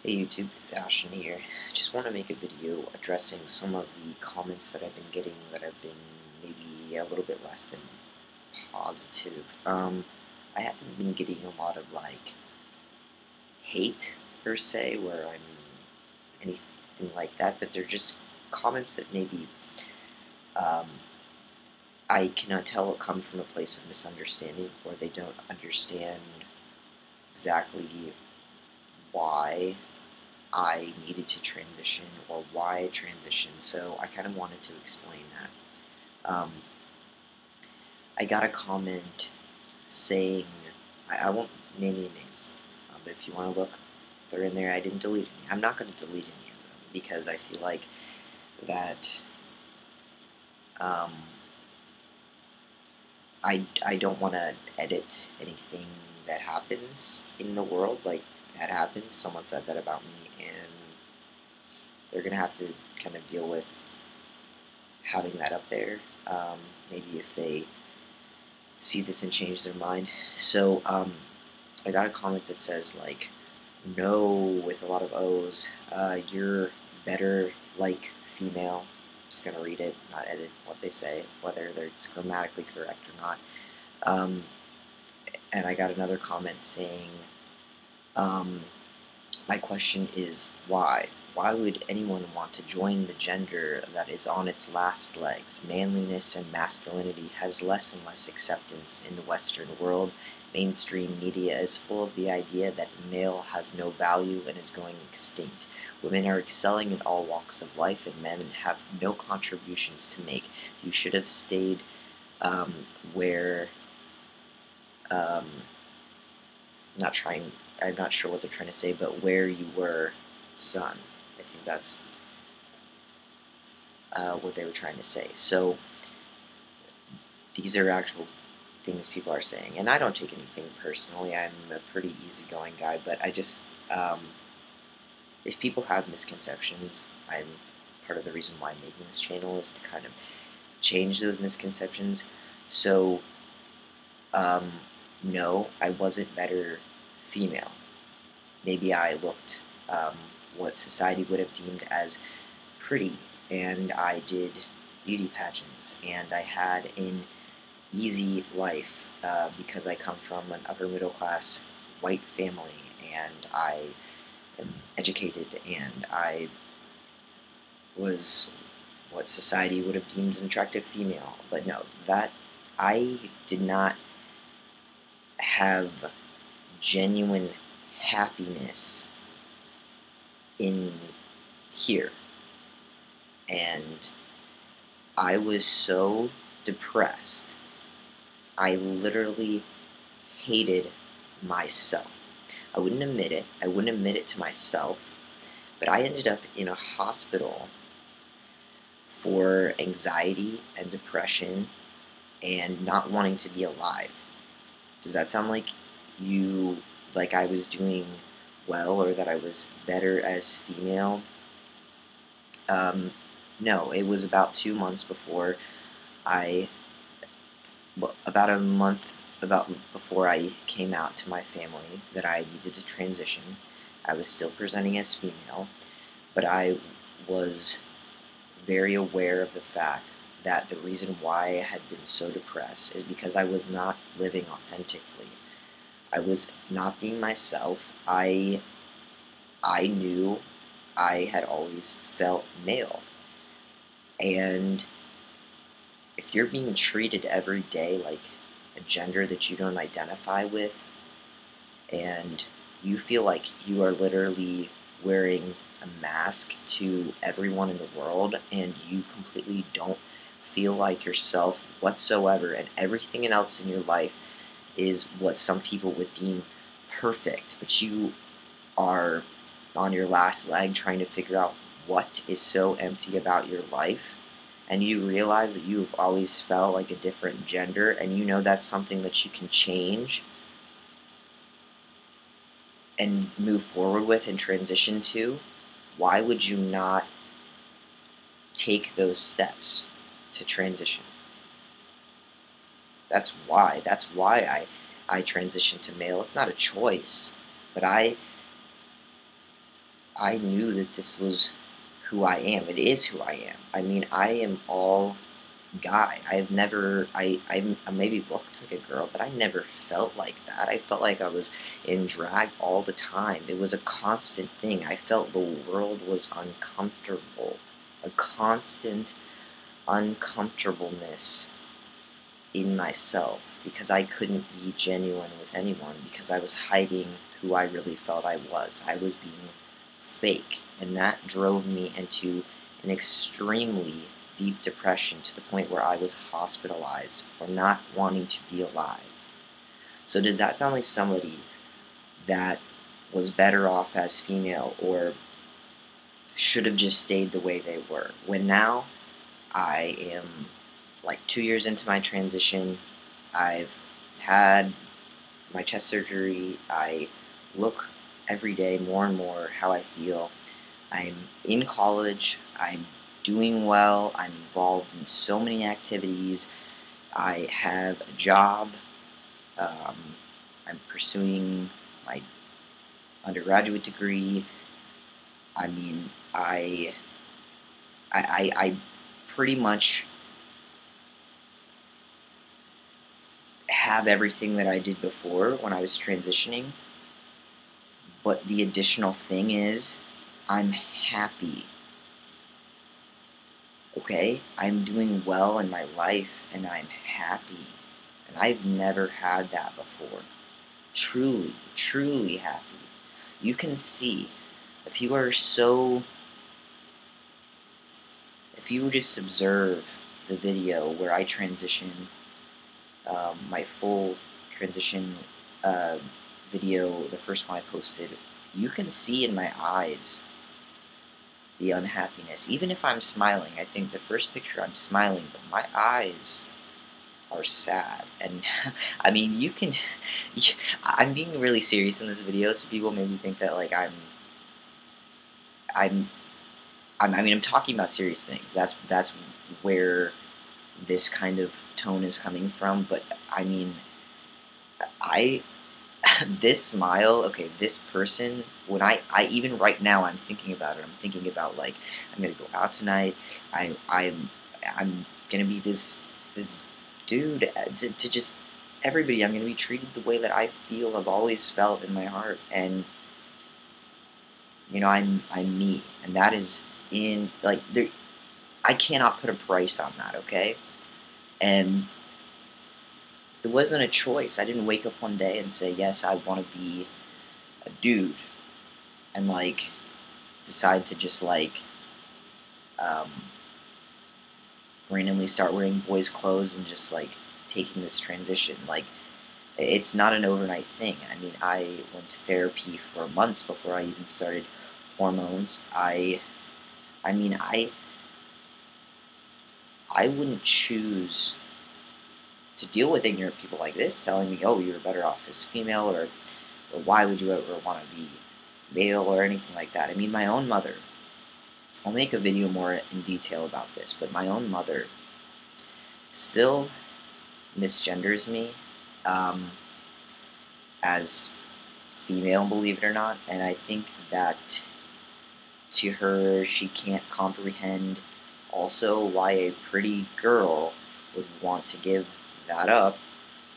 Hey YouTube, it's Ashton here. I just want to make a video addressing some of the comments that I've been getting that have been maybe a little bit less than positive. I haven't been getting a lot of hate per se, where I'm anything like that, but they're just comments that maybe um, I cannot tell come from a place of misunderstanding, or they don't understand exactly why I needed to transition or why I transitioned, so I kind of wanted to explain that. I got a comment saying, I won't name any names, but if you want to look, they're in there. I didn't delete any. I'm not going to delete any of them because I feel like that um, I don't want to edit anything that happens in the world. Like, that happens. Someone said that about me, and they're going to have to kind of deal with having that up there. Maybe if they see this and change their mind. So I got a comment that says like, "No," with a lot of O's. You're better like female. I'm just gonna read it, not edit what they say, whether it's grammatically correct or not. Um, and I got another comment saying, um, my question is why? Why would anyone want to join the gender that is on its last legs? Manliness and masculinity has less and less acceptance in the Western world. Mainstream media is full of the idea that male has no value and is going extinct. Women are excelling in all walks of life, and men have no contributions to make. You should have stayed um, where um, not trying. I'm not sure what they're trying to say, but where you were, son. I think that's what they were trying to say. So these are actual things people are saying, and I don't take anything personally. I'm a pretty easygoing guy, but I just if people have misconceptions, I'm part of the reason why I'm making this channel is to kind of change those misconceptions. So um, no, I wasn't better female. Maybe I looked what society would have deemed as pretty, and I did beauty pageants, and I had an easy life because I come from an upper middle class white family, and I am educated, and I was what society would have deemed an attractive female. But no, that I did not have genuine happiness in here, and I was so depressed. I literally hated myself. I wouldn't admit it. I wouldn't admit it to myself, but I ended up in a hospital for anxiety and depression and not wanting to be alive. Does that sound like like I was doing well or that I was better as female? No, it was about 2 months before I, well, about a month before I came out to my family that I needed to transition. I was still presenting as female, but I was very aware of the fact that the reason why I had been so depressed is because I was not living authentically. I was not being myself. I knew I had always felt male. And if you're being treated every day like a gender that you don't identify with, and you feel like you are literally wearing a mask to everyone in the world, and you completely don't feel like yourself whatsoever, and everything else in your life is what some people would deem perfect, but you are on your last leg trying to figure out what is so empty about your life, and you realize that you've always felt like a different gender, and you know that's something that you can change and move forward with and transition to, why would you not take those steps to transition? That's why. That's why I transitioned to male. It's not a choice, but I knew that this was who I am. It is who I am. I mean, I am all guy. I've never, I maybe looked like a girl, but I never felt like that. I felt like I was in drag all the time. It was a constant thing. I felt the world was uncomfortable. A constant uncomfortableness in myself because I couldn't be genuine with anyone because I was hiding who I really felt I was. I was being fake, and that drove me into an extremely deep depression to the point where I was hospitalized for not wanting to be alive. So does that sound like somebody that was better off as female or should have just stayed the way they were? When now I am like 2 years into my transition, I've had my chest surgery, I look every day more and more how I feel. I'm in college, I'm doing well, I'm involved in so many activities, I have a job, um, I'm pursuing my undergraduate degree. I mean, I pretty much have everything that I did before when I was transitioning, but the additional thing is I'm happy. Okay? I'm doing well in my life and I'm happy. And I've never had that before. Truly, truly happy. You can see if you are so, if you just observe the video where I transition, my full transition uh, video, the first one I posted, you can see in my eyes the unhappiness. Even if I'm smiling, I think the first picture I'm smiling, but my eyes are sad. And I mean, you can. I'm being really serious in this video, so people maybe think that like I'm. I mean, I'm talking about serious things. That's where this kind of tone is coming from. But I mean, I this smile, okay, this person, when I even right now I'm thinking about it. I'm thinking about like I'm gonna go out tonight. I'm gonna be this dude to just everybody. I'm gonna be treated the way that I feel I've always felt in my heart, and I'm me, and that is in like there. I cannot put a price on that, okay? And it wasn't a choice. I didn't wake up one day and say, yes, I want to be a dude, and like decide to just like um, randomly start wearing boys' clothes and just like taking this transition. Like it's not an overnight thing. I mean, I went to therapy for months before I even started hormones. I mean, I wouldn't choose to deal with ignorant people like this telling me, oh, you're better off as female, or why would you ever want to be male, or anything like that. I mean, my own mother, I'll make a video more in detail about this, but my own mother still misgenders me um, as female, believe it or not, and I think that to her, she can't comprehend also why a pretty girl would want to give that up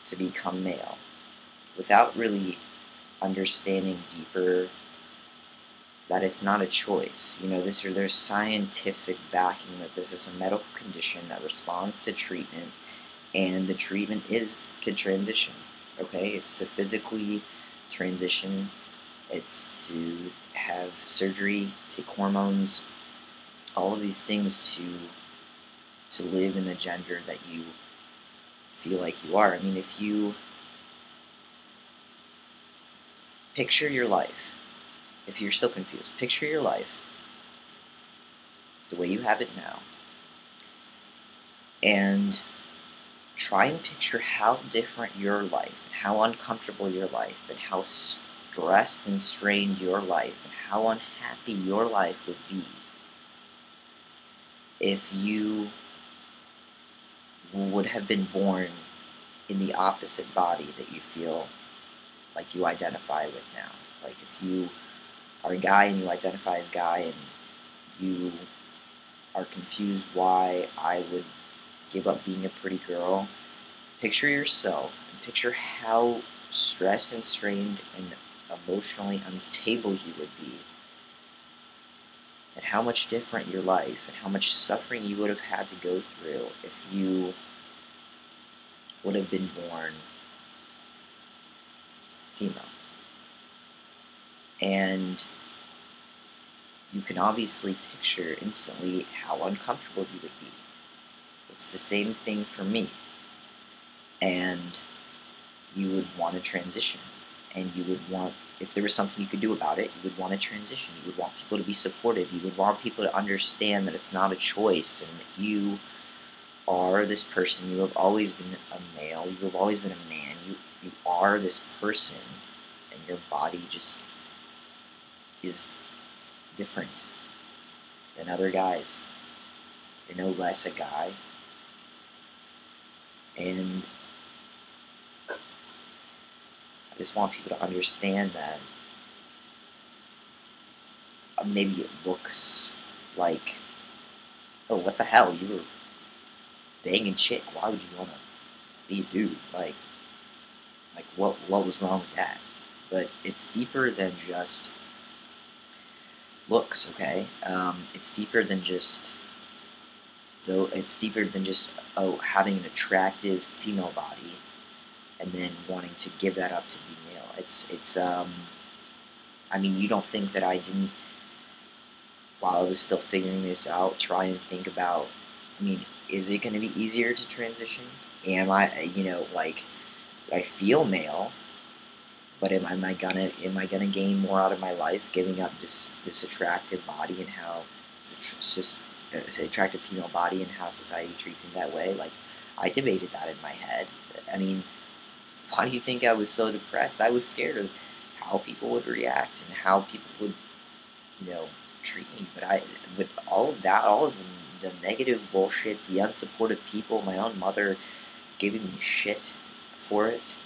to become male without really understanding deeper that it's not a choice. There's scientific backing that this is a medical condition that responds to treatment, and the treatment is to transition. Okay, it's to physically transition. It's to have surgery, take hormones, all of these things to live in the gender that you feel like you are. I mean, if you picture your life, if you're still confused, picture your life the way you have it now, and try and picture how different your life, and how uncomfortable your life, and how stressed and strained your life, and how unhappy your life would be if you would have been born in the opposite body that you feel like you identify with now. Like if you are a guy and you identify as guy and you are confused why I would give up being a pretty girl, picture yourself and picture how stressed and strained and emotionally unstable you would be, and how much different your life and how much suffering you would have had to go through if you would have been born female. And you can obviously picture instantly how uncomfortable you would be. It's the same thing for me. And you would want to transition. And you would want, if there was something you could do about it, you would want to transition. You would want people to be supportive. You would want people to understand that it's not a choice and that you are this person. You have always been a male. You have always been a man. You are this person, and your body just is different than other guys. You're no less a guy. And I just want people to understand that maybe it looks like, oh, what the hell, you were banging chick. Why would you want to be a dude? Like what was wrong with that? But it's deeper than just looks, okay? It's deeper than just having an attractive female body and then wanting to give that up to be male. I mean, you don't think that I didn't, while I was still figuring this out, try and think about, I mean, is it going to be easier to transition? Am I, like, I feel male, but am I gonna gain more out of my life giving up this attractive body and how it's just this attractive female body and how society treats me that way? Like, I debated that in my head. I mean, why do you think I was so depressed? I was scared of how people would react and how people would, you know, treat me. But with all of that, all of the negative bullshit, the unsupportive people, my own mother giving me shit for it,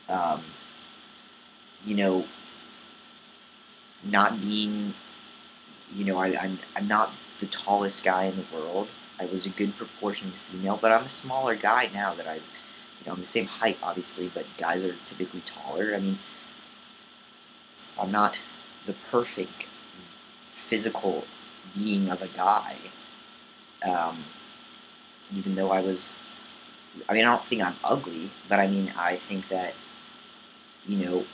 um, you know, not being, I'm not the tallest guy in the world. I was a good proportion female, but I'm a smaller guy now that I'm the same height, obviously, but guys are typically taller. I mean, I'm not the perfect physical being of a guy, um, even though I mean, I don't think I'm ugly, but I mean, I think that, you know,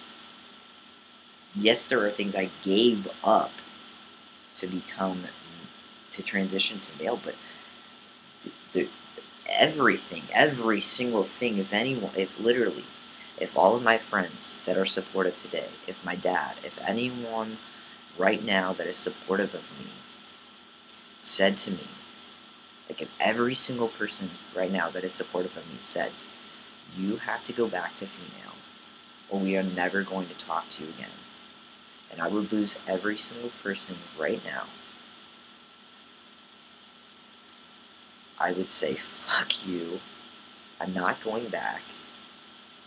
yes, there are things I gave up to become, to transition to male, but the, everything, every single thing, if anyone, if literally, if all of my friends that are supportive today, if my dad, if anyone right now that is supportive of me said to me, like if every single person right now that is supportive of me said, you have to go back to female, or we are never going to talk to you again, and I would lose every single person right now, I would say, fuck you, I'm not going back.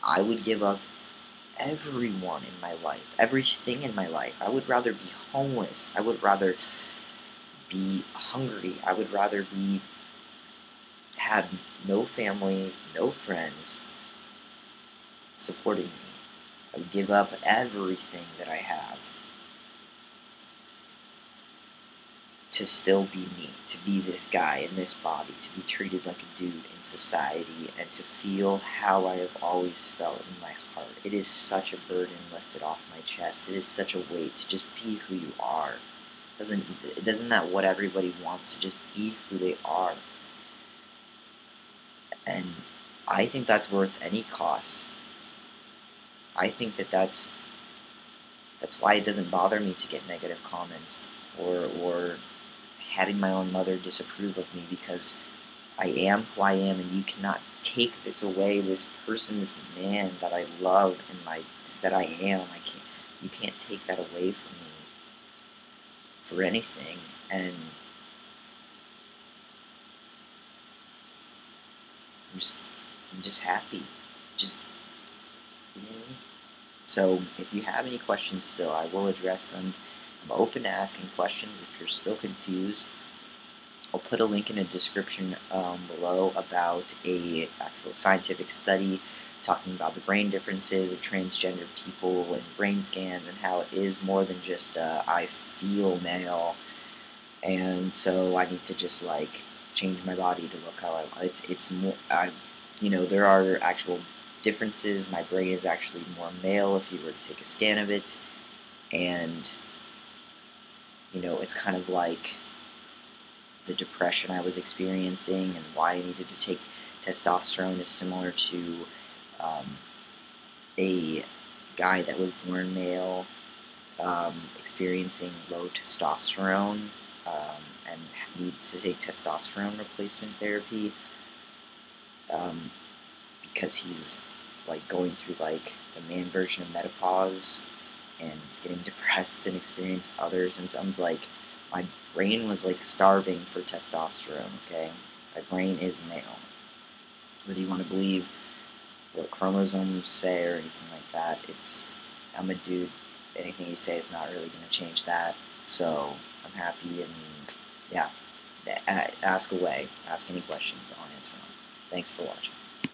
I would give up everyone in my life, everything in my life. I would rather be homeless. I would rather be hungry. I would rather have no family, no friends supporting me. I would give up everything that I have to still be me, to be this guy in this body, to be treated like a dude in society, and to feel how I have always felt in my heart. It is such a burden lifted off my chest. It is such a weight to just be who you are. Doesn't that what everybody wants, to just be who they are? And I think that's worth any cost. I think that's why it doesn't bother me to get negative comments or having my own mother disapprove of me, because I am who I am, and you cannot take this away. This person, this man that I love and that I am, you can't take that away from me for anything. And I'm just happy. Just, you know what I mean? So if you have any questions still, I will address them. I'm open to asking questions if you're still confused. I'll put a link in the description below about a actual scientific study talking about the brain differences of transgender people and brain scans and how it is more than just I feel male, and so I need to just like change my body to look how I want. It's more there are actual differences. My brain is actually more male if you were to take a scan of it, and it's kind of like the depression I was experiencing and why I needed to take testosterone is similar to um, a guy that was born male experiencing low testosterone and needs to take testosterone replacement therapy um, because he's like going through like the man version of menopause and getting depressed and experience other symptoms. Like my brain was like starving for testosterone. Okay, my brain is male. Whether you want to believe what chromosomes say or anything like that, I'm a dude. Anything you say is not really going to change that. So I'm happy and yeah, ask away. Ask any questions. I'll answer them. Thanks for watching.